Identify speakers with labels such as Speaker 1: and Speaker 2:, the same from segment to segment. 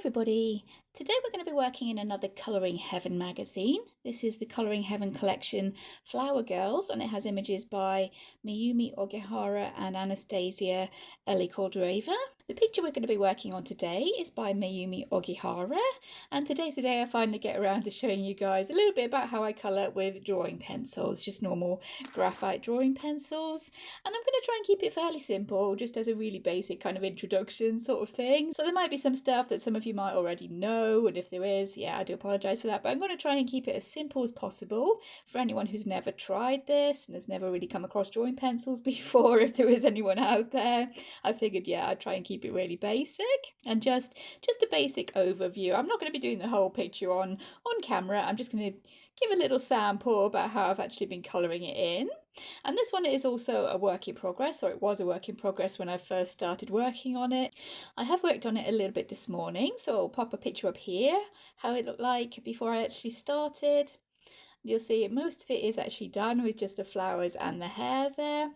Speaker 1: Everybody, today we're going to be working in another Colouring Heaven magazine. This is the Colouring Heaven collection Flower Girls, and it has images by Mayumi Ogihahra and Anastasia Cordova. The picture we're going to be working on today is by Mayumi Ogihahra, and today's the day I finally get around to showing you guys a little bit about how I colour with drawing pencils, just normal graphite drawing pencils. And I'm going to try and keep it fairly simple, just as a really basic kind of introduction sort of thing. So there might be some stuff that some of you might already know, and if there is, yeah, I do apologise for that, but I'm going to try and keep it as simple as possible for anyone who's never tried this and has never really come across drawing pencils before. If there is anyone out there, I figured, yeah, I'd try and keep it really basic and just a basic overview. I'm not going to be doing the whole picture on camera. I'm just going to give a little sample about how I've actually been colouring it in. And this one is also a work in progress, or it was a work in progress when I first started working on it. I have worked on it a little bit this morning, so I'll pop a picture up here, how it looked like before I actually started. You'll see most of it is actually done with just the flowers and the hair there.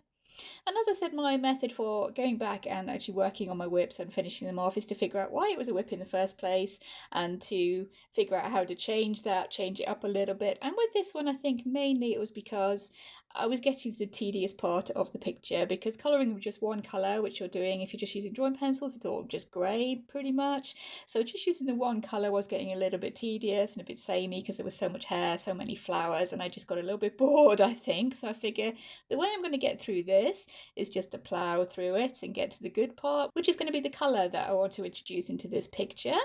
Speaker 1: And as I said, my method for going back and actually working on my whips and finishing them off is to figure out why it was a whip in the first place and to figure out how to change it up a little bit. And with this one, I think mainly it was because I was getting to the tedious part of the picture, because colouring with just one colour, which you're doing if you're just using drawing pencils, it's all just grey pretty much. So just using the one colour was getting a little bit tedious and a bit samey because there was so much hair, so many flowers, and I just got a little bit bored, I think. So I figure the way I'm going to get through this is just to plough through it and get to the good part, which is going to be the colour that I want to introduce into this picture.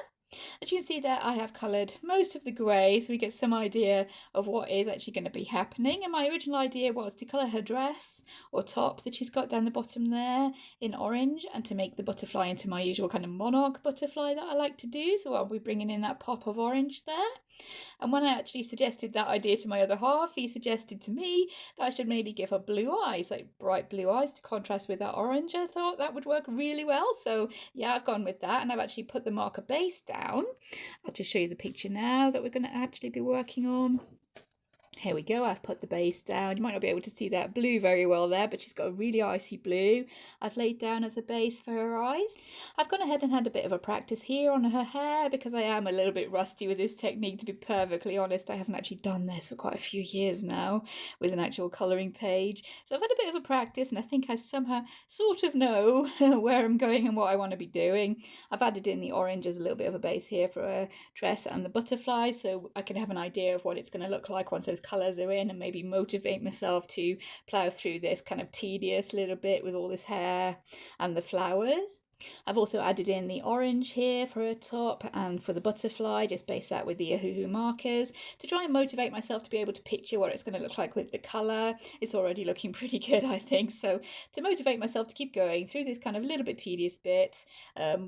Speaker 1: As you can see there, I have coloured most of the grey, so we get some idea of what is actually going to be happening. And my original idea was to colour her dress or top that she's got down the bottom there in orange, and to make the butterfly into my usual kind of monarch butterfly that I like to do. So I'll be bringing in that pop of orange there. And when I actually suggested that idea to my other half, he suggested to me that I should maybe give her blue eyes, like bright blue eyes, to contrast with that orange. I thought that would work really well. So yeah, I've gone with that, and I've actually put the marker base down. I'll just show you the picture now that we're going to actually be working on. Here we go, I've put the base down. You might not be able to see that blue very well there, but she's got a really icy blue I've laid down as a base for her eyes. I've gone ahead and had a bit of a practice here on her hair, because I am a little bit rusty with this technique, to be perfectly honest. I haven't actually done this for quite a few years now with an actual colouring page. So I've had a bit of a practice, and I think I somehow sort of know where I'm going and what I want to be doing. I've added in the orange as a little bit of a base here for a dress and the butterfly, so I can have an idea of what it's going to look like once those colours are in, and maybe motivate myself to plough through this kind of tedious little bit with all this hair and the flowers. I've also added in the orange here for a top and for the butterfly, just base that with the Ohuhu markers to try and motivate myself to be able to picture what it's going to look like with the colour. It's already looking pretty good, I think, so to motivate myself to keep going through this kind of little bit tedious bit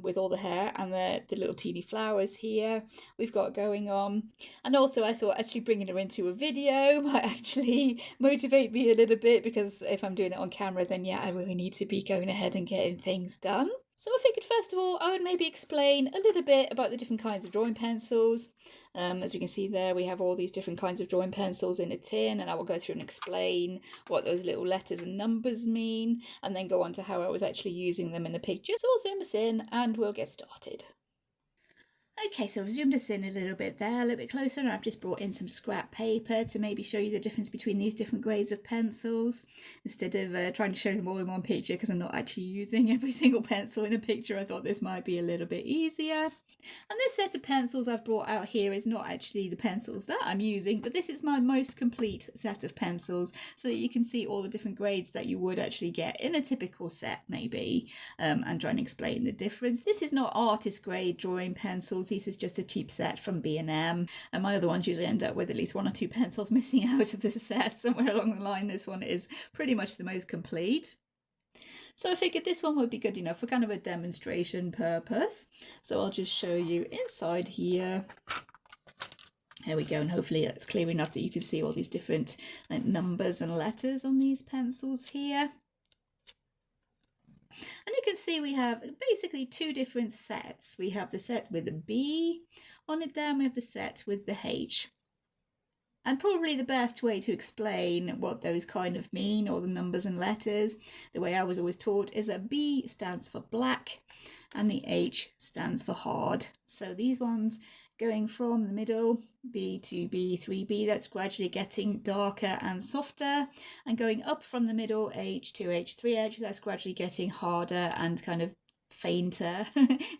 Speaker 1: with all the hair and the little teeny flowers here we've got going on. And also I thought actually bringing her into a video might actually motivate me a little bit, because if I'm doing it on camera, then yeah, I really need to be going ahead and getting things done. So I figured first of all I would maybe explain a little bit about the different kinds of drawing pencils. As we can see there, we have all these different kinds of drawing pencils in a tin, and I will go through and explain what those little letters and numbers mean, and then go on to how I was actually using them in the picture. So I'll zoom us in and we'll get started. Okay, so I've zoomed us in a little bit there, a little bit closer, and I've just brought in some scrap paper to maybe show you the difference between these different grades of pencils, instead of trying to show them all in one picture, because I'm not actually using every single pencil in a picture. I thought this might be a little bit easier. And this set of pencils I've brought out here is not actually the pencils that I'm using, but this is my most complete set of pencils, so that you can see all the different grades that you would actually get in a typical set maybe, and try and explain the difference. This is not artist grade drawing pencils. This is just a cheap set from B&M, and my other ones usually end up with at least 1 or 2 pencils missing out of the set somewhere along the line. This one is pretty much the most complete. So I figured this one would be good enough for kind of a demonstration purpose. So I'll just show you inside here. There we go, and hopefully that's clear enough that you can see all these different numbers and letters on these pencils here. And you can see we have basically 2 different sets. We have the set with the B on it there, and we have the set with the H. And probably the best way to explain what those kind of mean, or the numbers and letters, the way I was always taught, is that B stands for black and the H stands for hard. So these ones going from the middle, B to B, 3B, that's gradually getting darker and softer, and going up from the middle, H to H, 3H, that's gradually getting harder and kind of fainter,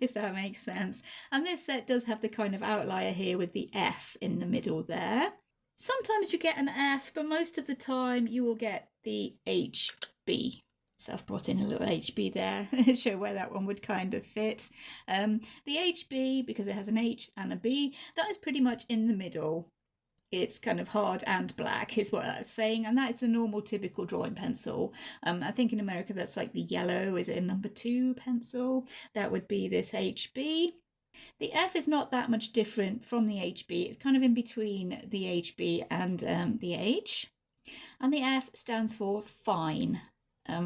Speaker 1: if that makes sense. And this set does have the kind of outlier here with the F in the middle there. Sometimes you get an F, but most of the time you will get the HB. So I've brought in a little HB there to show where that one would kind of fit. The HB, because it has an H and a B, that is pretty much in the middle. It's kind of hard and black is what that's saying, and that is the normal typical drawing pencil. I think in America that's like the yellow, is it a number 2 pencil? That would be this HB. The F is not that much different from the HB. It's kind of in between the HB and the H. And the F stands for fine.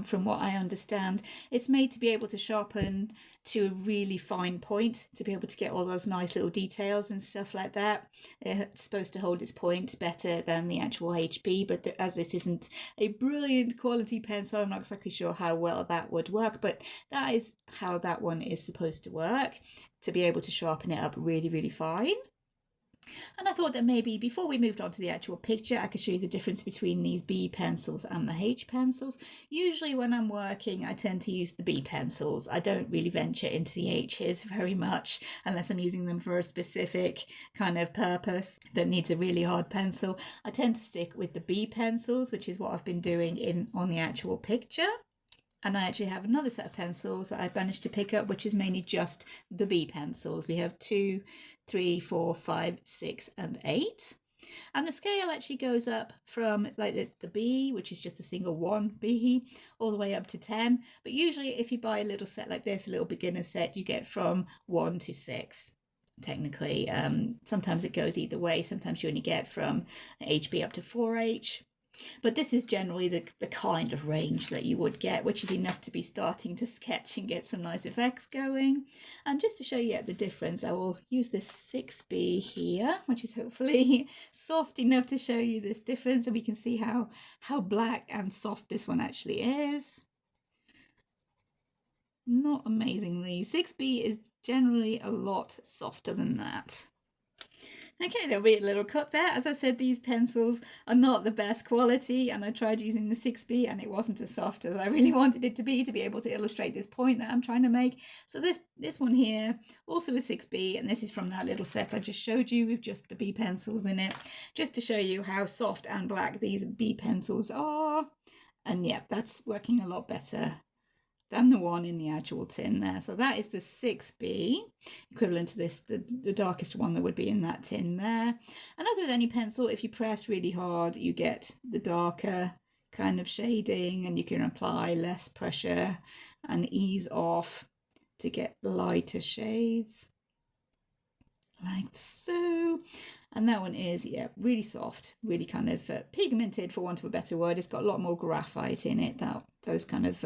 Speaker 1: From what I understand, it's made to be able to sharpen to a really fine point, to be able to get all those nice little details and stuff like that. It's supposed to hold its point better than the actual HB, but as this isn't a brilliant quality pencil, I'm not exactly sure how well that would work, but that is how that one is supposed to work, to be able to sharpen it up really, really fine. And I thought that maybe before we moved on to the actual picture, I could show you the difference between these B pencils and the H pencils. Usually when I'm working, I tend to use the B pencils. I don't really venture into the H's very much unless I'm using them for a specific kind of purpose that needs a really hard pencil. I tend to stick with the B pencils, which is what I've been doing on the actual picture. And I actually have another set of pencils that I've managed to pick up, which is mainly just the B pencils. We have 2, 3, 4, 5, 6, and 8. And the scale actually goes up from like the B, which is just a single 1B, all the way up to 10. But usually if you buy a little set like this, a little beginner set, you get from 1 to 6. Technically, sometimes it goes either way. Sometimes you only get from HB up to 4H. But this is generally the kind of range that you would get, which is enough to be starting to sketch and get some nice effects going. And just to show you the difference, I will use this 6B here, which is hopefully soft enough to show you this difference, and we can see how black and soft this one actually is. Not amazingly. 6B is generally a lot softer than that. Okay, there'll be a little cut there. As I said, these pencils are not the best quality, and I tried using the 6B and it wasn't as soft as I really wanted it to be able to illustrate this point that I'm trying to make. So this one here also is 6B, and this is from that little set I just showed you with just the B pencils in it, just to show you how soft and black these B pencils are. And yeah, that's working a lot better than the one in the actual tin there. So that is the 6B, equivalent to this, the darkest one that would be in that tin there. And as with any pencil, if you press really hard, you get the darker kind of shading, and you can apply less pressure and ease off to get lighter shades, like so. And that one is, yeah, really soft, really kind of pigmented, for want of a better word. It's got a lot more graphite in it. Those kind of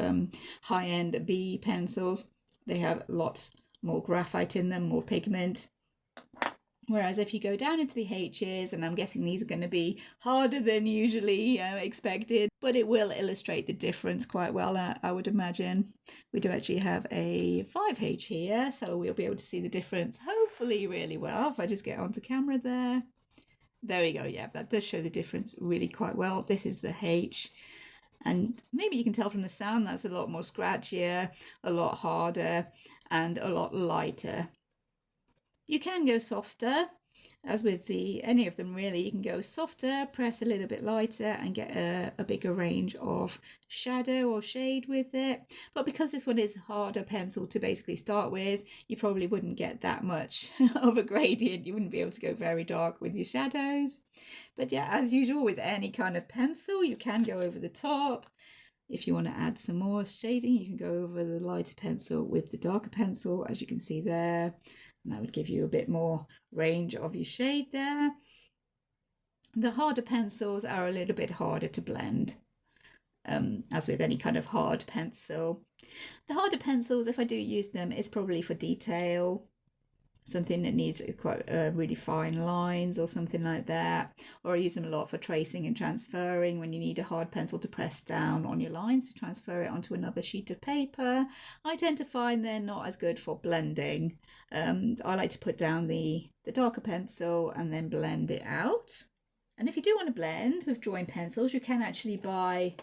Speaker 1: high-end B pencils, they have lots more graphite in them, more pigment. Whereas if you go down into the H's, and I'm guessing these are going to be harder than usually expected, but it will illustrate the difference quite well, I would imagine. We do actually have a 5H here, so we'll be able to see the difference hopefully really well. If I just get onto camera there. There we go, yeah, that does show the difference really quite well. This is the H. And maybe you can tell from the sound that's a lot more scratchier, a lot harder, and a lot lighter. You can go softer, as with any of them really. You can go softer, press a little bit lighter, and get a bigger range of shadow or shade with it. But because this one is a harder pencil to basically start with, you probably wouldn't get that much of a gradient. You wouldn't be able to go very dark with your shadows. But yeah, as usual with any kind of pencil, you can go over the top. If you want to add some more shading, you can go over the lighter pencil with the darker pencil, as you can see there. And that would give you a bit more range of your shade there. The harder pencils are a little bit harder to blend, as with any kind of hard pencil. The harder pencils, if I do use them, is probably for detail. something that needs quite really fine lines or something like that. Or I use them a lot for tracing and transferring when you need a hard pencil to press down on your lines to transfer it onto another sheet of paper. I tend to find they're not as good for blending. I like to put down the darker pencil and then blend it out. And if you do want to blend with drawing pencils, you can actually buy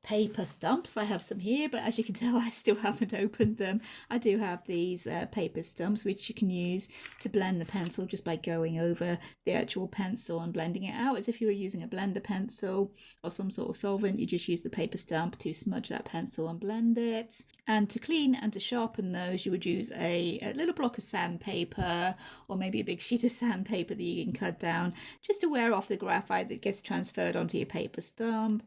Speaker 1: paper stumps. I have some here, but as you can tell, I still haven't opened them. I do have these paper stumps which you can use to blend the pencil just by going over the actual pencil and blending it out as if you were using a blender pencil or some sort of solvent. You just use the paper stump to smudge that pencil and blend it. And to clean and to sharpen those, you would use a little block of sandpaper or maybe a big sheet of sandpaper that you can cut down just to wear off the graphite that gets transferred onto your paper stump,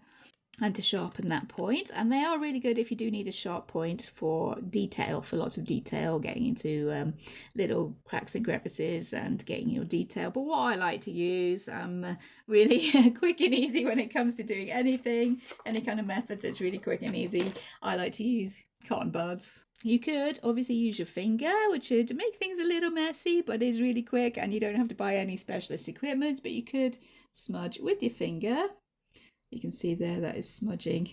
Speaker 1: and to sharpen that point. And they are really good if you do need a sharp point for detail, for lots of detail, getting into little cracks and crevices and getting your detail. But what I like to use, really quick and easy when it comes to doing anything, any kind of method that's really quick and easy, I like to use cotton buds. You could obviously use your finger, which would make things a little messy, but is really quick and you don't have to buy any specialist equipment, but you could smudge with your finger. You can see there that is smudging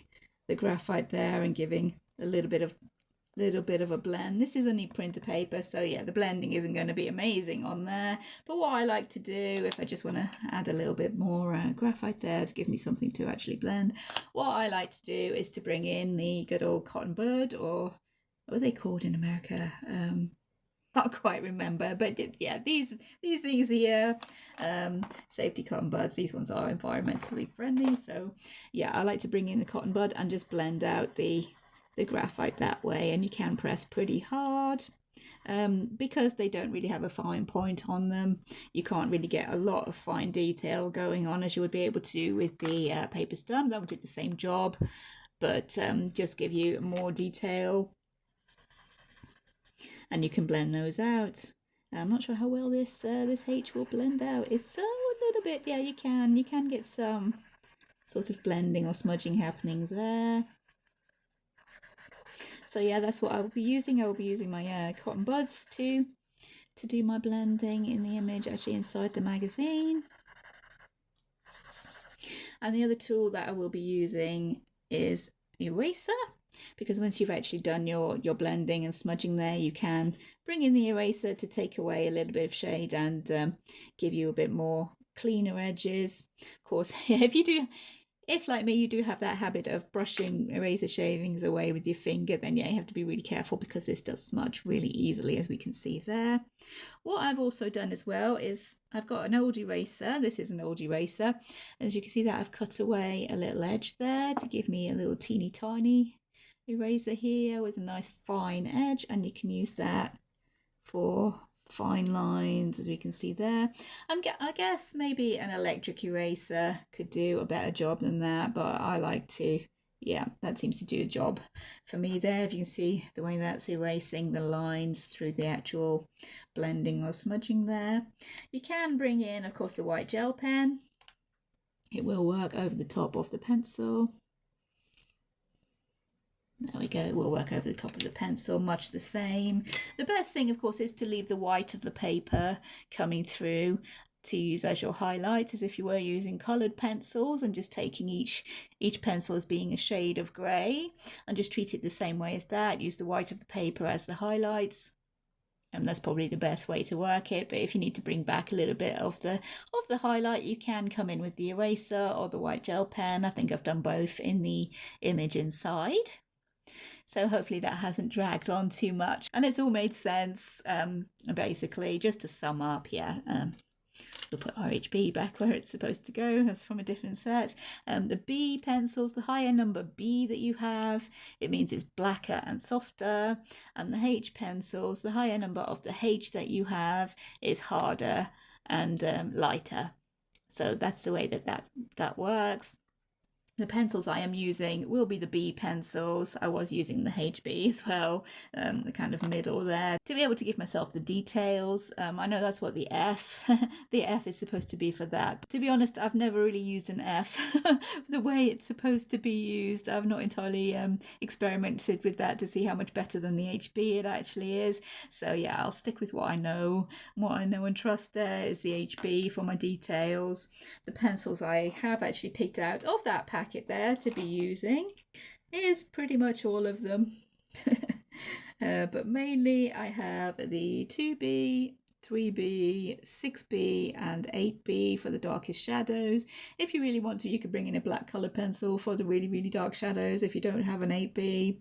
Speaker 1: the graphite there and giving a little bit of a blend. This is only printer paper, so yeah, the blending isn't going to be amazing on there. But what I like to do, if I just want to add a little bit more graphite there to give me something to actually blend, what I like to do is to bring in the good old cotton bud, or what are they called in America? Can't quite remember, but yeah, these things here, safety cotton buds, these ones are environmentally friendly. So yeah, I like to bring in the cotton bud and just blend out the graphite that way. And you can press pretty hard because they don't really have a fine point on them. You can't really get a lot of fine detail going on as you would be able to with the paper stump. That would do the same job, but just give you more detail. And you can blend those out. I'm not sure how well this H will blend out. It's a little bit, yeah, you can get some sort of blending or smudging happening there. So yeah, that's what I will be using. I will be using my cotton buds to do my blending in the image, actually inside the magazine. And the other tool that I will be using is eraser, because once you've actually done your blending and smudging there, you can bring in the eraser to take away a little bit of shade and give you a bit more cleaner edges. Of course, if like me you do have that habit of brushing eraser shavings away with your finger, then yeah, you have to be really careful because this does smudge really easily, as we can see there. What I've also done as well is I've got an old eraser. This is an old eraser, and as you can see that I've cut away a little edge there to give me a little teeny tiny eraser here with a nice fine edge, and you can use that for fine lines, as we can see there. I guess maybe an electric eraser could do a better job than that, but I like to, yeah, that seems to do a job for me there. If you can see the way that's erasing the lines through the actual blending or smudging there. You can bring in, of course, the white gel pen. It will work over the top of the pencil. There we go, it will work over the top of the pencil, much the same. The best thing, of course, is to leave the white of the paper coming through to use as your highlight, as if you were using coloured pencils, and just taking each pencil as being a shade of grey, and just treat it the same way as that. Use the white of the paper as the highlights. And that's probably the best way to work it. But if you need to bring back a little bit of the highlight, you can come in with the eraser or the white gel pen. I think I've done both in the image inside. So hopefully that hasn't dragged on too much, and it's all made sense. Basically, just to sum up, yeah, we'll put RHB back where it's supposed to go. That's from a different set. The B pencils, the higher number B that you have, it means it's blacker and softer. And the H pencils, the higher number of the H that you have is harder and lighter. So that's the way that works. The pencils I am using will be the B pencils. I was using the HB as well, the kind of middle there, to be able to give myself the details. I know that's what the F, the F is supposed to be for that. But to be honest, I've never really used an F the way it's supposed to be used. I've not entirely experimented with that to see how much better than the HB it actually is. So yeah, I'll stick with what I know. What I know and trust there is the HB for my details. The pencils I have actually picked out of that packet there to be using is pretty much all of them. But mainly I have the 2B, 3B, 6B and 8B for the darkest shadows. If you really want to, you could bring in a black colour pencil for the really, really dark shadows. If you don't have an 8B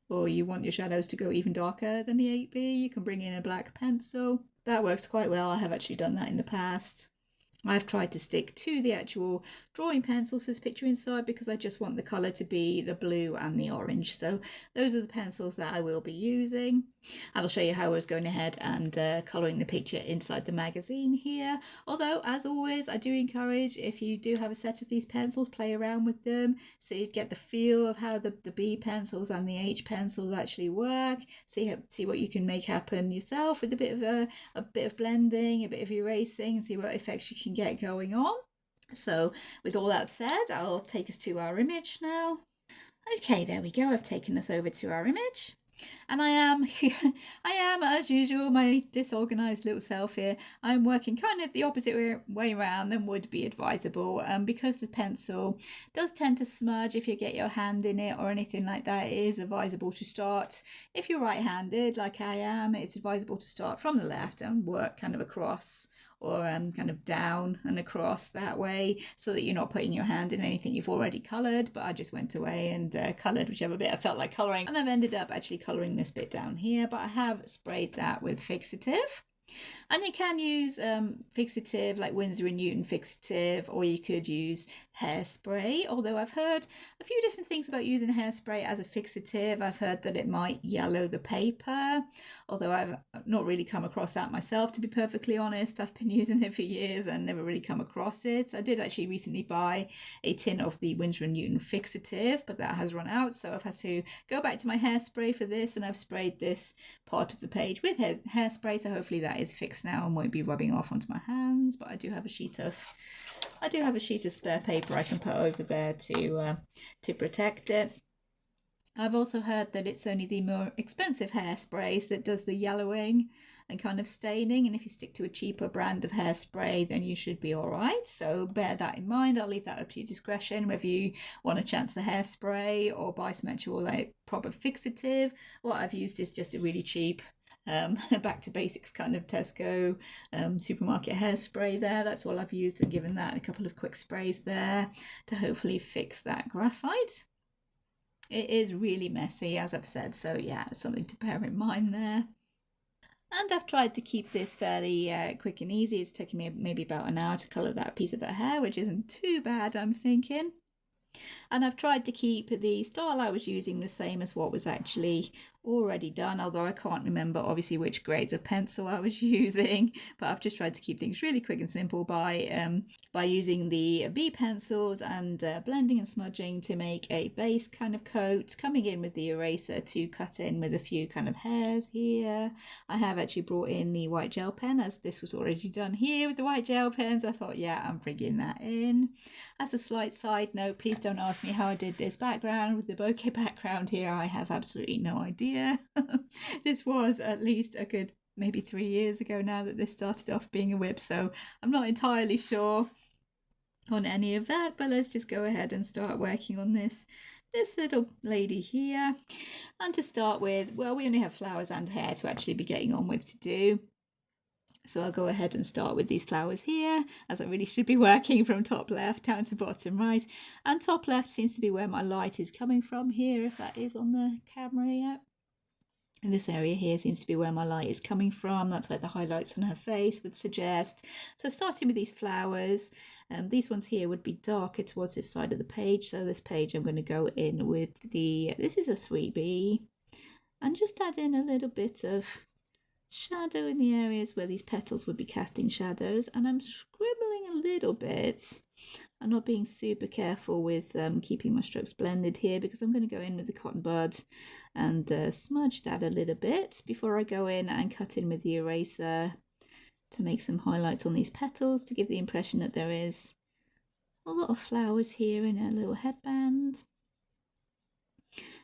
Speaker 1: or you want your shadows to go even darker than the 8B, you can bring in a black pencil. That works quite well. I have actually done that in the past. I've tried to stick to the actual drawing pencils for this picture inside because I just want the colour to be the blue and the orange. So those are the pencils that I will be using. And I'll show you how I was going ahead and colouring the picture inside the magazine here. Although, as always, I do encourage, if you do have a set of these pencils, play around with them so you get the feel of how the B pencils and the H pencils actually work. See what you can make happen yourself with a bit of blending, a bit of erasing, and see what effects you can get going on. So with all that said, I'll take us to our image now. Okay, there we go. I've taken us over to our image. And I am, as usual, my disorganized little self here. I'm working kind of the opposite way around than would be advisable. Because the pencil does tend to smudge if you get your hand in it or anything like that, it is advisable to start, if you're right-handed like I am, it's advisable to start from the left and work kind of across, or kind of down and across that way, so that you're not putting your hand in anything you've already coloured. But I just went away and coloured whichever bit I felt like colouring, and I've ended up actually colouring this bit down here, but I have sprayed that with fixative. And you can use fixative like Winsor & Newton fixative, or you could use hairspray, although I've heard a few different things about using hairspray as a fixative. I've heard that it might yellow the paper, although I've not really come across that myself, to be perfectly honest. I've been using it for years and never really come across it. I did actually recently buy a tin of the Winsor & Newton fixative, but that has run out, so I've had to go back to my hairspray for this, and I've sprayed this part of the page with hairspray, so hopefully that is fixed now and won't be rubbing off onto my hands. But I do have a sheet of spare paper I can put over there to protect it. I've also heard that it's only the more expensive hairsprays that does the yellowing and kind of staining, and if you stick to a cheaper brand of hairspray, then you should be all right. So bear that in mind. I'll leave that up to your discretion, whether you want to chance the hairspray or buy some actual like proper fixative. What I've used is just a really cheap back to basics kind of Tesco supermarket hairspray there. That's all I've used, and given that a couple of quick sprays there to hopefully fix that graphite. It is really messy, as I've said, so yeah, something to bear in mind there. And I've tried to keep this fairly quick and easy. It's taken me maybe about an hour to colour that piece of her hair, which isn't too bad, I'm thinking. And I've tried to keep the style I was using the same as what was actually already done, although I can't remember obviously which grades of pencil I was using, but I've just tried to keep things really quick and simple by using the B pencils and blending and smudging to make a base kind of coat, coming in with the eraser to cut in with a few kind of hairs here. I have actually brought in the white gel pen, as this was already done here with the white gel pens. I thought, yeah, I'm bringing that in. As a slight side note, please don't ask me how I did this background with the bokeh background here. I have absolutely no idea. This was at least a good maybe 3 years ago now that this started off being a whip, so I'm not entirely sure on any of that, but let's just go ahead and start working on this little lady here. And to start with, well, we only have flowers and hair to actually be getting on with to do. So I'll go ahead and start with these flowers here, as I really should be working from top left down to bottom right. And top left seems to be where my light is coming from here, if that is on the camera yet. And this area here seems to be where my light is coming from. That's where the highlights on her face would suggest. So starting with these flowers, these ones here would be darker towards this side of the page. So this page I'm going to go in with this is a 3B, and just add in a little bit of shadow in the areas where these petals would be casting shadows, and I'm scribbling a little bit I'm not being super careful with keeping my strokes blended here, because I'm going to go in with the cotton bud and smudge that a little bit before I go in and cut in with the eraser to make some highlights on these petals to give the impression that there is a lot of flowers here in a little headband.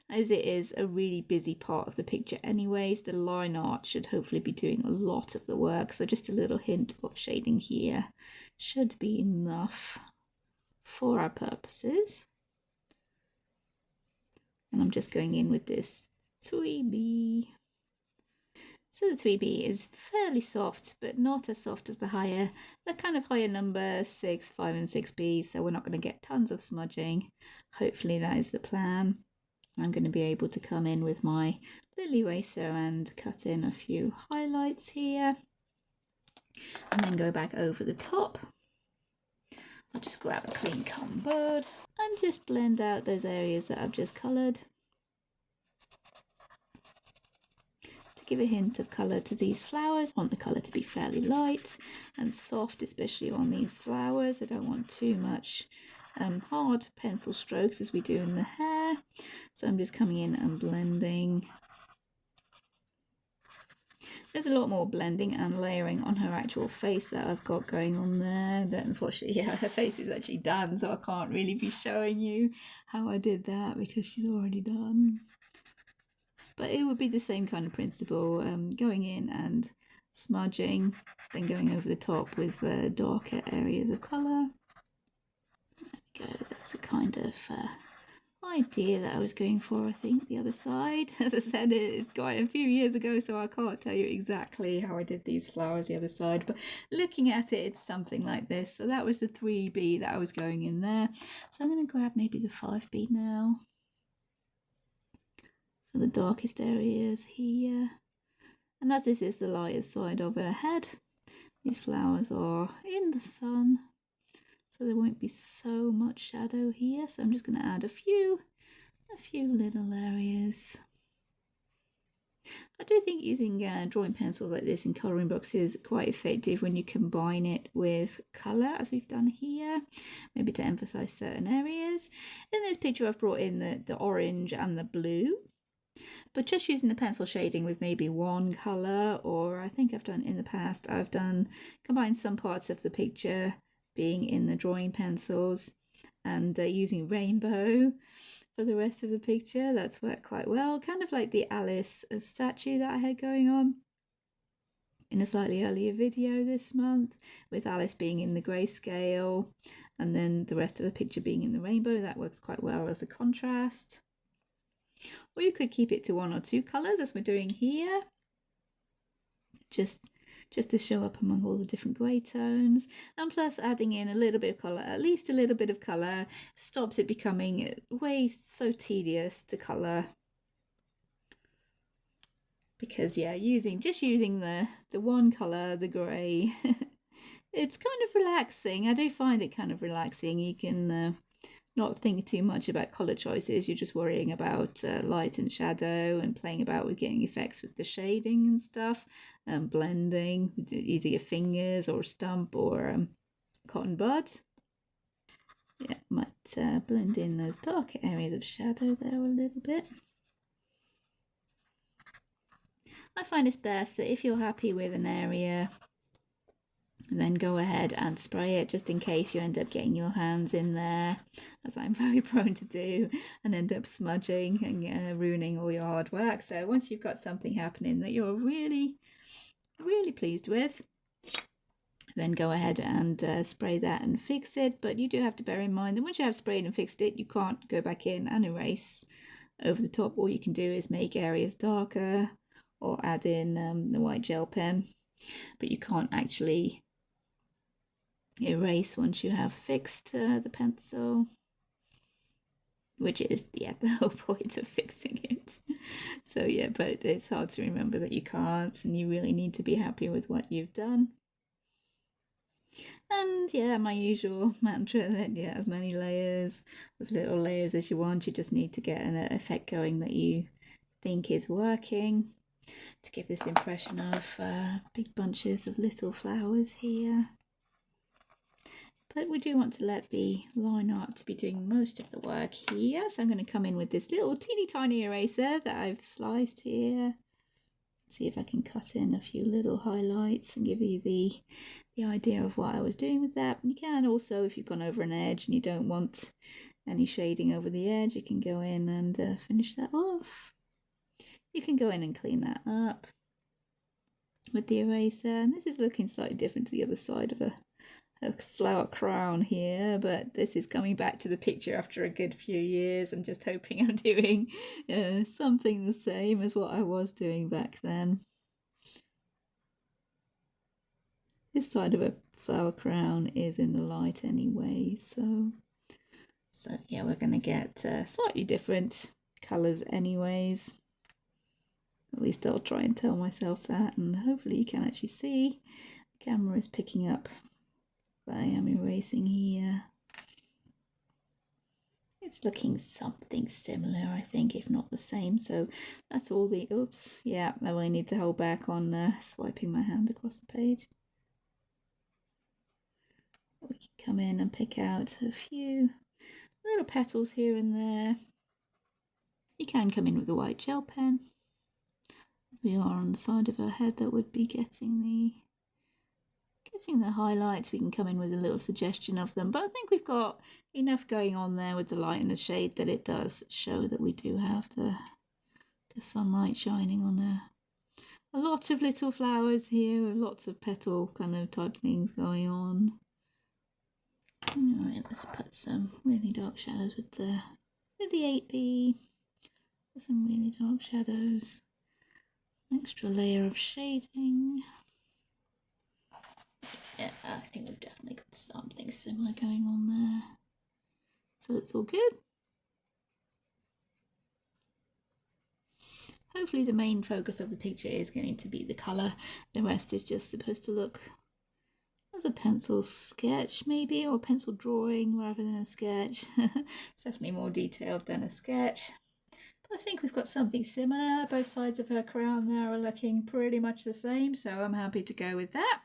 Speaker 1: As it is a really busy part of the picture anyways, the line art should hopefully be doing a lot of the work, so just a little hint of shading here should be enough for our purposes. And I'm just going in with this 3B. So the 3B is fairly soft, but not as soft as the kind of higher number 6, 5 and 6B, so we're not going to get tons of smudging. Hopefully that is the plan. I'm going to be able to come in with my little eraser and cut in a few highlights here, and then go back over the top. I'll just grab a clean cotton bud and just blend out those areas that I've just coloured to give a hint of colour to these flowers. I want the colour to be fairly light and soft, especially on these flowers. I don't want too much hard pencil strokes as we do in the hair, so I'm just coming in and blending. There's a lot more blending and layering on her actual face that I've got going on there, but unfortunately, yeah, her face is actually done, so I can't really be showing you how I did that because she's already done. But it would be the same kind of principle, going in and smudging, then going over the top with darker areas of colour. There we go, that's the kind of idea that I was going for, I think. The other side, as I said, it's quite a few years ago, so I can't tell you exactly how I did these flowers the other side, but looking at it, it's something like this. So that was the 3B that I was going in there. So I'm going to grab maybe the 5B now for the darkest areas here. And as this is the lightest side of her head, these flowers are in the sun, so there won't be so much shadow here. So I'm just going to add a few little areas. I do think using drawing pencils like this in colouring books is quite effective when you combine it with colour, as we've done here, maybe to emphasise certain areas. In this picture I've brought in the orange and the blue, but just using the pencil shading with maybe one colour, or I think I've done in the past, I've combined some parts of the picture being in the drawing pencils and using rainbow for the rest of the picture. That's worked quite well, kind of like the Alice statue that I had going on in a slightly earlier video this month, with Alice being in the grayscale and then the rest of the picture being in the rainbow. That works quite well as a contrast. Or you could keep it to one or two colours as we're doing here, just to show up among all the different grey tones, and plus adding in a little bit of colour, at least a little bit of colour, stops it becoming way so tedious to colour. Because yeah, just using the one colour, the grey, it's kind of relaxing. I do find it kind of relaxing. You can not think too much about colour choices. You're just worrying about light and shadow and playing about with getting effects with the shading and stuff, blending with either your fingers or stump or cotton bud. Yeah, might blend in those darker areas of shadow there a little bit. I find it's best that if you're happy with an area, then go ahead and spray it, just in case you end up getting your hands in there, as I'm very prone to do, and end up smudging and ruining all your hard work. So once you've got something happening that you're really, really pleased with, then go ahead and spray that and fix it. But you do have to bear in mind that once you have sprayed and fixed it, you can't go back in and erase over the top. All you can do is make areas darker or add in the white gel pen, but you can't actually erase once you have fixed the pencil, which is the whole point of fixing it. So yeah, but it's hard to remember that you can't, and you really need to be happy with what you've done. And yeah, my usual mantra that yeah, as many layers, as little layers as you want. You just need to get an effect going that you think is working to give this impression of big bunches of little flowers here. But we do want to let the line art be doing most of the work here. So I'm going to come in with this little teeny tiny eraser that I've sliced here. See if I can cut in a few little highlights and give you the idea of what I was doing with that. You can also, if you've gone over an edge and you don't want any shading over the edge, you can go in and finish that off. You can go in and clean that up with the eraser. And this is looking slightly different to the other side of a flower crown here, but this is coming back to the picture after a good few years and just hoping I'm doing something the same as what I was doing back then. This side of a flower crown is in the light anyway, so yeah, we're going to get slightly different colours anyways. At least I'll try and tell myself that, and hopefully you can actually see. The camera is picking up that I am erasing here. It's looking something similar, I think, if not the same. So that's all the, oops, yeah, I really need to hold back on swiping my hand across the page. We can come in and pick out a few little petals here and there. You can come in with a white gel pen. As we are on the side of her head, that would be getting the highlights. We can come in with a little suggestion of them, but I think we've got enough going on there with the light and the shade that it does show that we do have the sunlight shining on her. A lot of little flowers here, lots of petal kind of type things going on. Alright, let's put some really dark shadows with the 8B. Some really dark shadows. Extra layer of shading. Yeah, I think we've definitely got something similar going on there. So it's all good. Hopefully the main focus of the picture is going to be the colour. The rest is just supposed to look as a pencil sketch maybe, or a pencil drawing rather than a sketch. It's definitely more detailed than a sketch. But I think we've got something similar. Both sides of her crown there are looking pretty much the same, so I'm happy to go with that.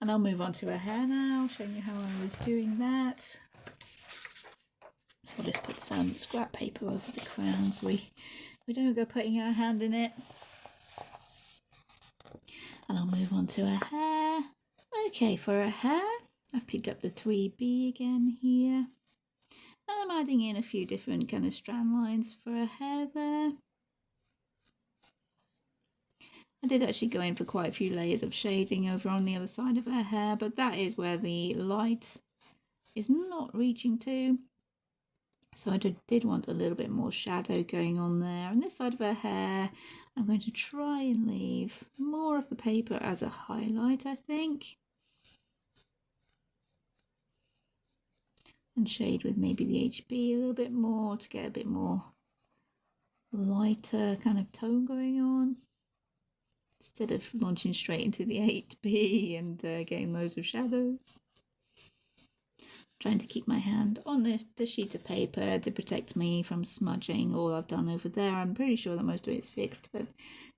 Speaker 1: And I'll move on to her hair now, showing you how I was doing that. I'll just put some scrap paper over the crown so we don't go putting our hand in it. And I'll move on to her hair. Okay, for her hair, I've picked up the 3B again here. And I'm adding in a few different kind of strand lines for her hair there. I did actually go in for quite a few layers of shading over on the other side of her hair, but that is where the light is not reaching to. So I did want a little bit more shadow going on there. On this side of her hair, I'm going to try and leave more of the paper as a highlight, I think. And shade with maybe the HB a little bit more to get a bit more lighter kind of tone going on. Instead of launching straight into the 8B and getting loads of shadows. Trying to keep my hand on the sheet of paper to protect me from smudging all I've done over there. I'm pretty sure that most of it's fixed, but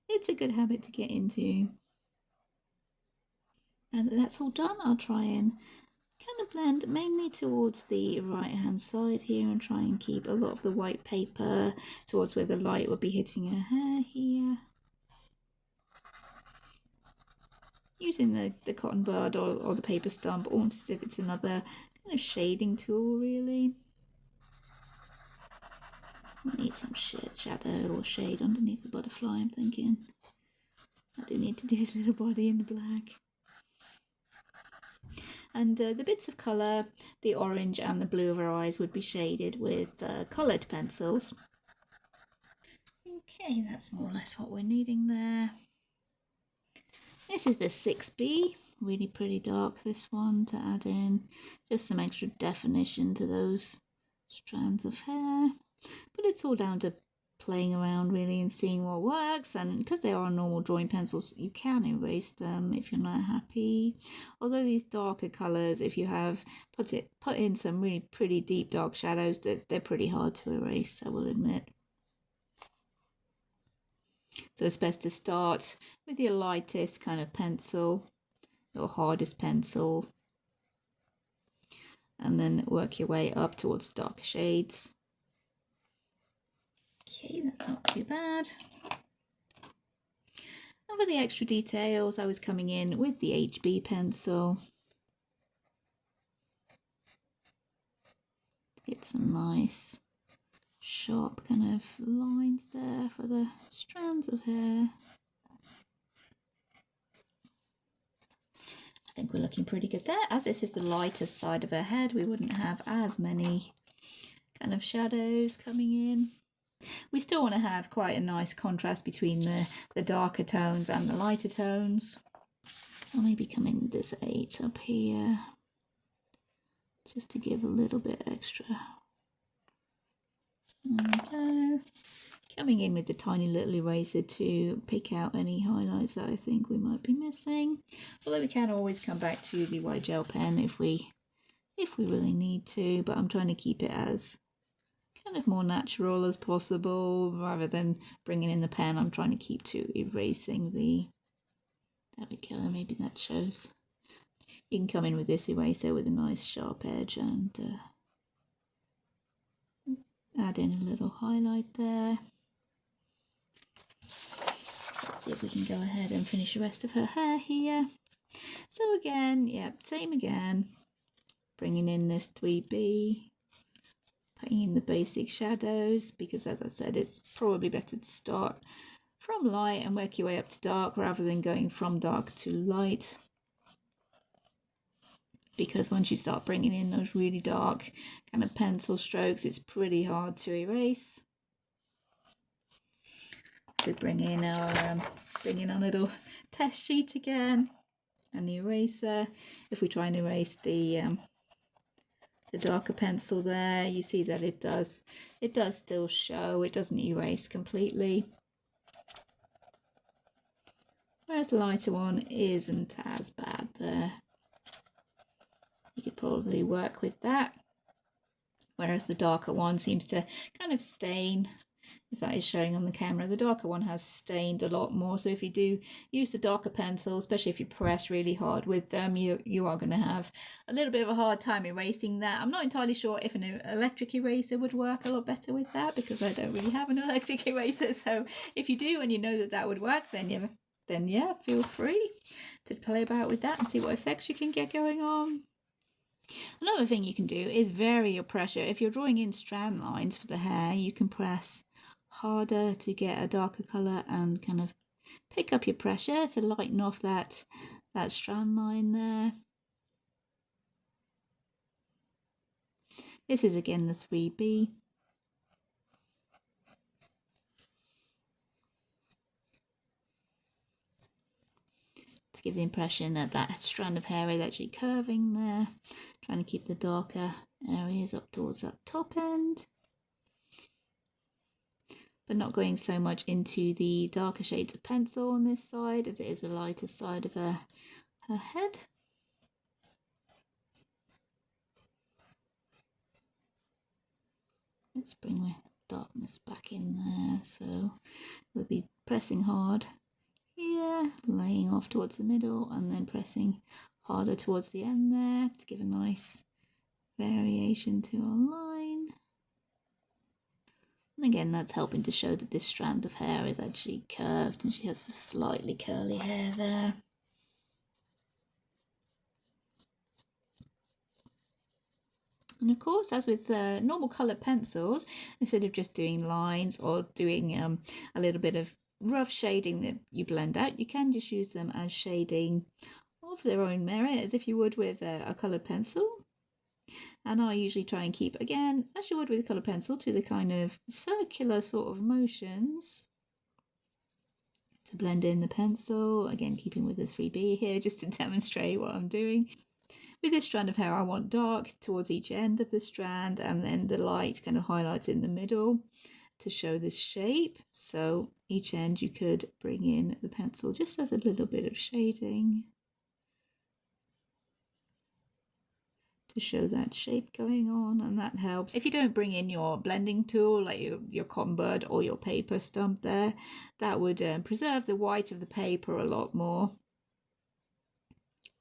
Speaker 1: it's a good habit to get into. Now that that's all done, I'll try and kind of blend mainly towards the right hand side here and try and keep a lot of the white paper towards where the light will be hitting her hair here. Using the cotton bud or the paper stump, almost as if it's another kind of shading tool, really. I need some shadow or shade underneath the butterfly, I'm thinking. I do need to do his little body in the black. And the bits of colour, the orange and the blue of her eyes, would be shaded with coloured pencils. Okay, that's more or less what we're needing there. This is the 6B, really pretty dark, this one, to add in just some extra definition to those strands of hair. But it's all down to playing around really and seeing what works, and because they are normal drawing pencils, you can erase them if you're not happy. Although these darker colours, if you have put in some really pretty deep dark shadows, they're pretty hard to erase, I will admit. So it's best to start with your lightest kind of pencil, your hardest pencil, and then work your way up towards darker shades. Okay, that's not too bad. And for the extra details, I was coming in with the HB pencil. Get some nice sharp kind of lines there for the strands of hair. I think we're looking pretty good there. As this is the lighter side of her head, we wouldn't have as many kind of shadows coming in. We still want to have quite a nice contrast between the darker tones and the lighter tones. I'll maybe come in with this 8 up here, just to give a little bit extra. There we go. Coming in with the tiny little eraser to pick out any highlights that I think we might be missing. Although we can always come back to the white gel pen if we really need to, but I'm trying to keep it as kind of more natural as possible rather than bringing in the pen. I'm trying to keep to erasing the, there we go, maybe that shows. You can come in with this eraser with a nice sharp edge and add in a little highlight there. Let's see if we can go ahead and finish the rest of her hair here. So again, yeah, same again. Bringing in this 3B. Putting in the basic shadows, because as I said, it's probably better to start from light and work your way up to dark rather than going from dark to light. Because once you start bringing in those really dark kind of pencil strokes, it's pretty hard to erase. We bring in our little test sheet again and the eraser. If we try and erase the darker pencil there, you see that it does still show. It doesn't erase completely, whereas the lighter one isn't as bad there. You could probably work with that, whereas the darker one seems to kind of stain. If that is showing on the camera, the darker one has stained a lot more. So if you do use the darker pencil, especially if you press really hard with them, you are going to have a little bit of a hard time erasing that. I'm not entirely sure if an electric eraser would work a lot better with that, because I don't really have an electric eraser. So if you do and you know that that would work, then yeah, feel free to play about with that and see what effects you can get going on. Another thing you can do is vary your pressure. If you're drawing in strand lines for the hair, you can press harder to get a darker colour and kind of pick up your pressure to lighten off that strand line there. This is again the 3B. To give the impression that that strand of hair is actually curving there. Trying to keep the darker areas up towards that top end, but not going so much into the darker shades of pencil on this side as it is the lighter side of her head. Let's bring the darkness back in there. So we'll be pressing hard here, laying off towards the middle, and then pressing harder towards the end there to give a nice variation to our line. And again, that's helping to show that this strand of hair is actually curved and she has a slightly curly hair there. And of course, as with normal colour pencils, instead of just doing lines or doing a little bit of rough shading that you blend out, you can just use them as shading of their own merit, as if you would with a coloured pencil. And I usually try and keep, again, as you would with a coloured pencil, to the kind of circular sort of motions to blend in the pencil. Again, keeping with the 3B here, just to demonstrate what I'm doing. With this strand of hair, I want dark towards each end of the strand and then the light kind of highlights in the middle to show this shape. So each end you could bring in the pencil just as a little bit of shading to show that shape going on, and that helps. If you don't bring in your blending tool, like your cotton bud or your paper stump there, that would preserve the white of the paper a lot more.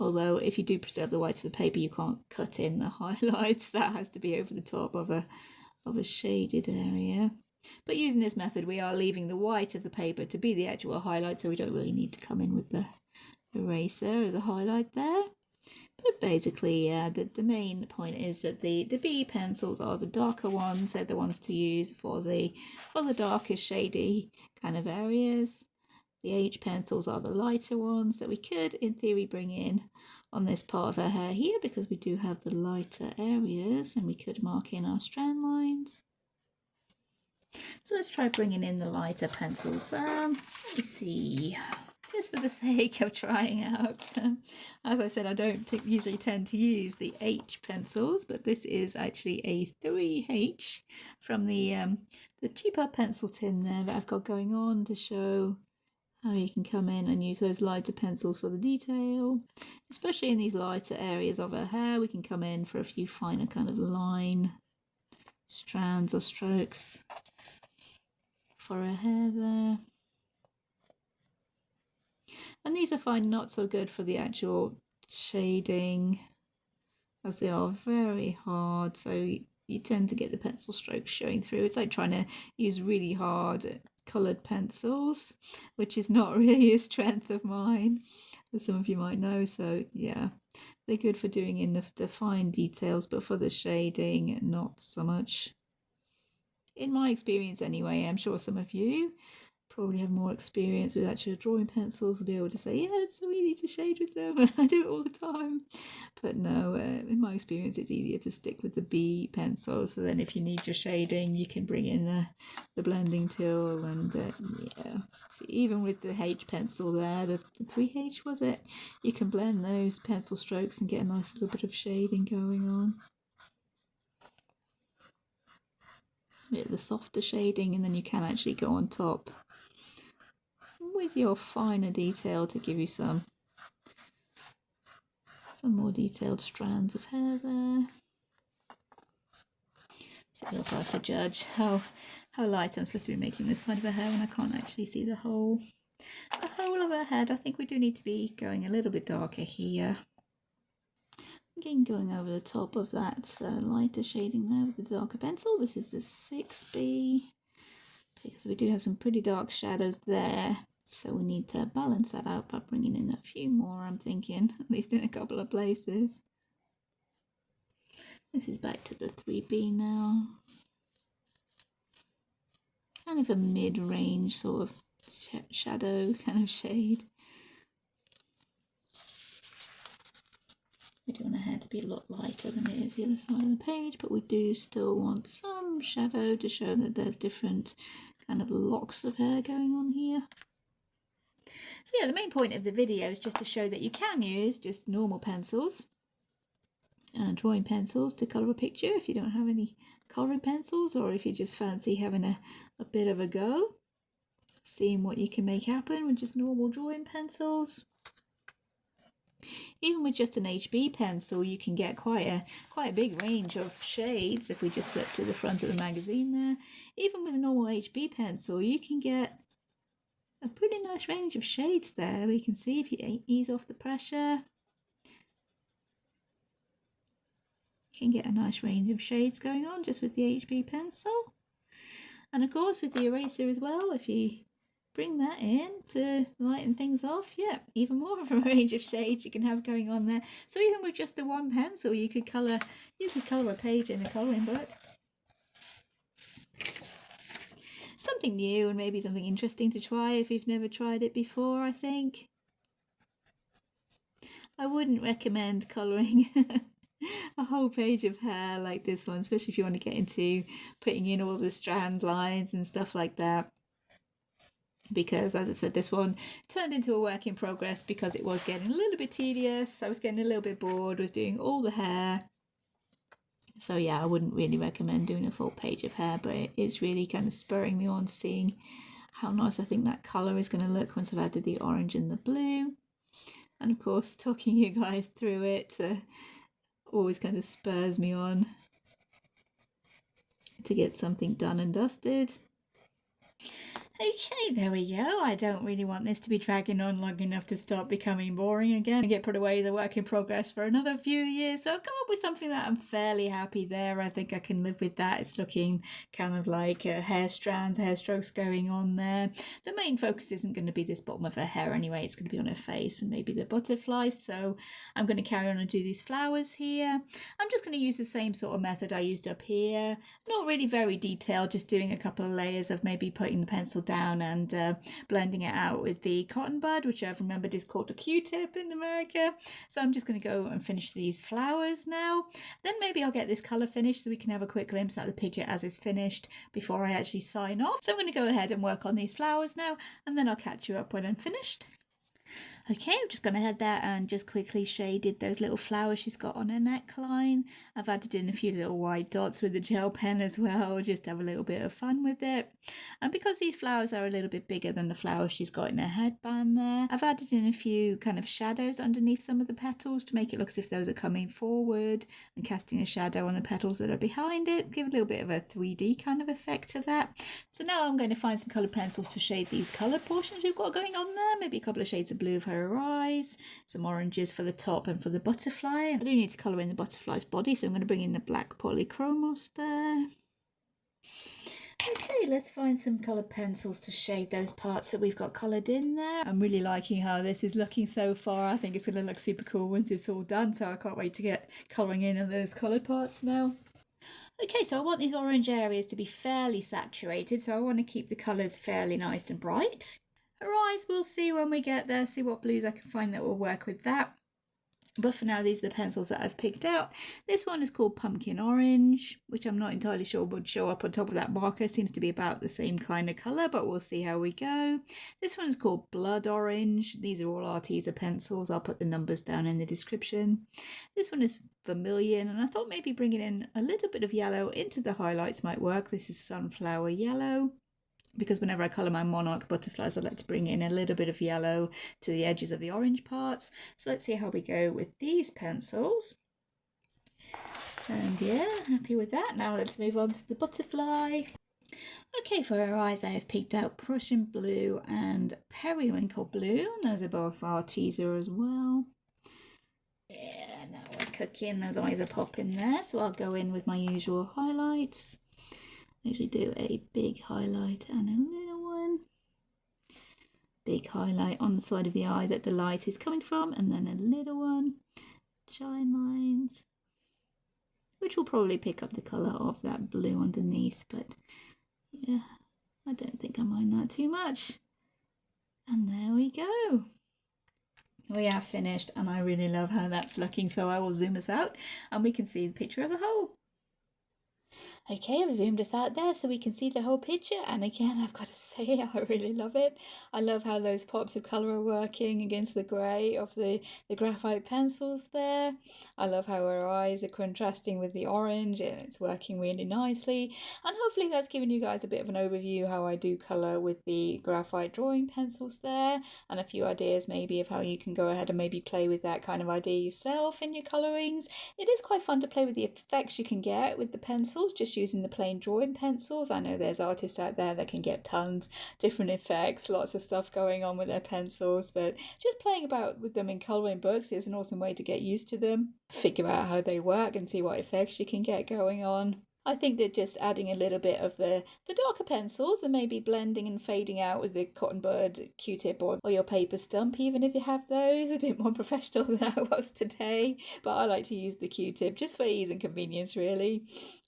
Speaker 1: Although if you do preserve the white of the paper, you can't cut in the highlights. That has to be over the top of a shaded area. But using this method, we are leaving the white of the paper to be the actual highlight, so we don't really need to come in with the eraser as a highlight there. But basically, the main point is that the B pencils are the darker ones. They're the ones to use for the darkest shady kind of areas. The H pencils are the lighter ones that we could, in theory, bring in on this part of her hair here, because we do have the lighter areas, and we could mark in our strand lines. So let's try bringing in the lighter pencils. Let me see, just for the sake of trying out. As I said, I don't usually tend to use the H pencils, but this is actually a 3H from the cheaper pencil tin there that I've got going on to show how you can come in and use those lighter pencils for the detail. Especially in these lighter areas of her hair, we can come in for a few finer kind of line strands or strokes for her hair there. And these I find not so good for the actual shading, as they are very hard, so you tend to get the pencil strokes showing through. It's like trying to use really hard coloured pencils, which is not really a strength of mine, as some of you might know. So yeah, they're good for doing in the fine details, but for the shading, not so much. In my experience anyway. I'm sure some of you probably have more experience with actual drawing pencils and be able to say, yeah, it's so easy to shade with them. I do it all the time. But no, in my experience, it's easier to stick with the B pencil. So then if you need your shading, you can bring in the blending tool. And yeah, see, even with the H pencil there, the 3H was it? You can blend those pencil strokes and get a nice little bit of shading going on. The softer shading, and then you can actually go on top with your finer detail to give you some more detailed strands of hair there. So it'll be hard to judge how light I'm supposed to be making this side of her hair when I can't actually see the whole of her head. I think we do need to be going a little bit darker here. Again, going over the top of that lighter shading there with the darker pencil. This is the 6B, because we do have some pretty dark shadows there. So we need to balance that out by bringing in a few more, I'm thinking, at least in a couple of places. This is back to the 3B now. Kind of a mid-range sort of shadow kind of shade. We do want our hair to be a lot lighter than it is the other side of the page, but we do still want some shadow to show that there's different kind of locks of hair going on here. So yeah, the main point of the video is just to show that you can use just normal pencils and drawing pencils to colour a picture if you don't have any colouring pencils, or if you just fancy having a bit of a go, seeing what you can make happen with just normal drawing pencils. Even with just an HB pencil, you can get quite a big range of shades. If we just flip to the front of the magazine there, even with a normal HB pencil, you can get a pretty nice range of shades there. We can see if you ease off the pressure, you can get a nice range of shades going on just with the HB pencil. And of course with the eraser as well, if you bring that in to lighten things off, yeah, even more of a range of shades you can have going on there. So even with just the one pencil, you could colour a page in a colouring book. Something new and maybe something interesting to try if you've never tried it before, I think. I wouldn't recommend colouring a whole page of hair like this one, especially if you want to get into putting in all the strand lines and stuff like that. Because, as I said, this one turned into a work in progress because it was getting a little bit tedious. I was getting a little bit bored with doing all the hair. So yeah, I wouldn't really recommend doing a full page of hair, but it is really kind of spurring me on seeing how nice I think that colour is going to look once I've added the orange and the blue. And of course, talking you guys through it always kind of spurs me on to get something done and dusted. Okay, there we go. I don't really want this to be dragging on long enough to start becoming boring again and get put away as a work in progress for another few years. So I've come up with something that I'm fairly happy there. I think I can live with that. It's looking kind of like hair strands, hair strokes going on there. The main focus isn't going to be this bottom of her hair anyway. It's going to be on her face and maybe the butterflies. So I'm going to carry on and do these flowers here. I'm just going to use the same sort of method I used up here. Not really very detailed, just doing a couple of layers of maybe putting the pencil down and blending it out with the cotton bud, which I've remembered is called a Q-tip in America. So I'm just going to go and finish these flowers now. Then maybe I'll get this colour finished so we can have a quick glimpse at the picture as it's finished before I actually sign off. So I'm going to go ahead and work on these flowers now, and then I'll catch you up when I'm finished. Okay, I'm just going to head there and just quickly shaded those little flowers she's got on her neckline. I've added in a few little white dots with the gel pen as well, just to have a little bit of fun with it. And because these flowers are a little bit bigger than the flowers she's got in her headband there, I've added in a few kind of shadows underneath some of the petals to make it look as if those are coming forward and casting a shadow on the petals that are behind it. Give a little bit of a 3D kind of effect to that. So now I'm going to find some coloured pencils to shade these coloured portions we've got going on there. Maybe a couple of shades of blue for her eyes, some oranges for the top and for the butterfly. I do need to colour in the butterfly's body, so I'm going to bring in the black polychromos there. Okay, let's find some coloured pencils to shade those parts that we've got coloured in there. I'm really liking how this is looking so far. I think it's going to look super cool once it's all done, so I can't wait to get colouring in on those coloured parts now. Okay, so I want these orange areas to be fairly saturated, so I want to keep the colours fairly nice and bright. Her eyes, we'll see when we get there, see what blues I can find that will work with that. But for now, these are the pencils that I've picked out. This one is called Pumpkin Orange, which I'm not entirely sure would show up on top of that marker. It seems to be about the same kind of colour, but we'll see how we go. This one's called Blood Orange. These are all Arteza pencils. I'll put the numbers down in the description. This one is Vermillion, and I thought maybe bringing in a little bit of yellow into the highlights might work. This is Sunflower Yellow, because whenever I colour my monarch butterflies, I like to bring in a little bit of yellow to the edges of the orange parts. So let's see how we go with these pencils. And yeah, happy with that. Now let's move on to the butterfly. Okay, for her eyes, I have picked out Prussian blue and periwinkle blue. Those are both Arteza as well. Yeah, now we're cooking. Those eyes are popping there. So I'll go in with my usual highlights. Usually do a big highlight and a little one. Big highlight on the side of the eye that the light is coming from, and then a little one. Shine lines, which will probably pick up the colour of that blue underneath, but yeah, I don't think I mind that too much. And there we go. We are finished, and I really love how that's looking, so I will zoom us out and we can see the picture as a whole. Okay, I've zoomed us out there so we can see the whole picture, and again I've got to say I really love it. I love how those pops of colour are working against the grey of the graphite pencils there. I love how her eyes are contrasting with the orange, and it's working really nicely. And hopefully that's given you guys a bit of an overview how I do colour with the graphite drawing pencils there, and a few ideas maybe of how you can go ahead and maybe play with that kind of idea yourself in your colourings. It is quite fun to play with the effects you can get with the pencils, just using the plain drawing pencils. I know there's artists out there that can get tons different effects, lots of stuff going on with their pencils, but just playing about with them in colouring books is an awesome way to get used to them, figure out how they work and see what effects you can get going on. I think that just adding a little bit of the darker pencils and maybe blending and fading out with the cotton bud, Q-tip or your paper stump, even if you have those, a bit more professional than I was today. But I like to use the Q-tip just for ease and convenience, really.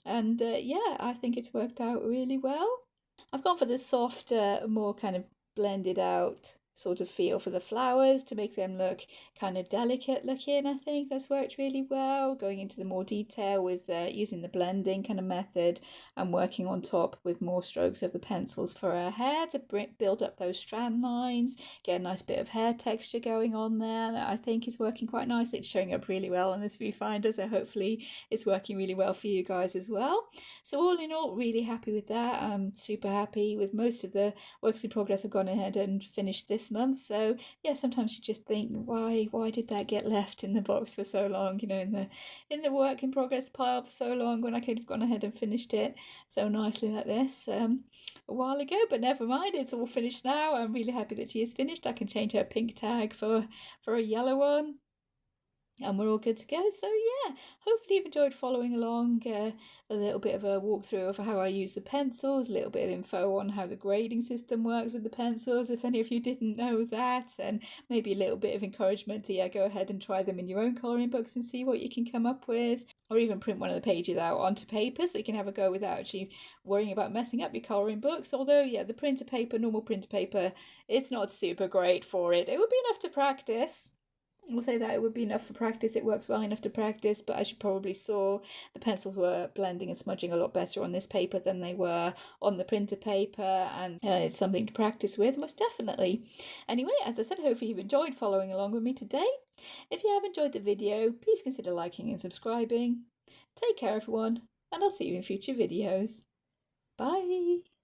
Speaker 1: And yeah, I think it's worked out really well. I've gone for the softer, more kind of blended out sort of feel for the flowers to make them look kind of delicate looking. I think that's worked really well, going into the more detail with using the blending kind of method and working on top with more strokes of the pencils for her hair to build up those strand lines, get a nice bit of hair texture going on there. That I think is working quite nicely. It's showing up really well on this viewfinder, so hopefully it's working really well for you guys as well. So all in all, really happy with that. I'm super happy with most of the works in progress. I've gone ahead and finished this this month. So yeah, sometimes you just think, why did that get left in the box for so long, you know, in the work in progress pile for so long, when I could have gone ahead and finished it so nicely like this a while ago. But never mind, it's all finished now. I'm really happy that she is finished. I can change her pink tag for a yellow one, and we're all good to go. So yeah, hopefully you've enjoyed following along. A little bit of a walkthrough of how I use the pencils, a little bit of info on how the grading system works with the pencils, if any of you didn't know that, and maybe a little bit of encouragement to go ahead and try them in your own colouring books and see what you can come up with, or even print one of the pages out onto paper so you can have a go without actually worrying about messing up your colouring books. Although yeah, the printer paper, normal printer paper, it's not super great for it. It would be enough to practice. We'll say that it would be enough for practice. It works well enough to practice, but as you probably saw, the pencils were blending and smudging a lot better on this paper than they were on the printer paper, and it's something to practice with, most definitely. Anyway, as I said, hopefully you've enjoyed following along with me today. If you have enjoyed the video, please consider liking and subscribing. Take care, everyone, and I'll see you in future videos. Bye!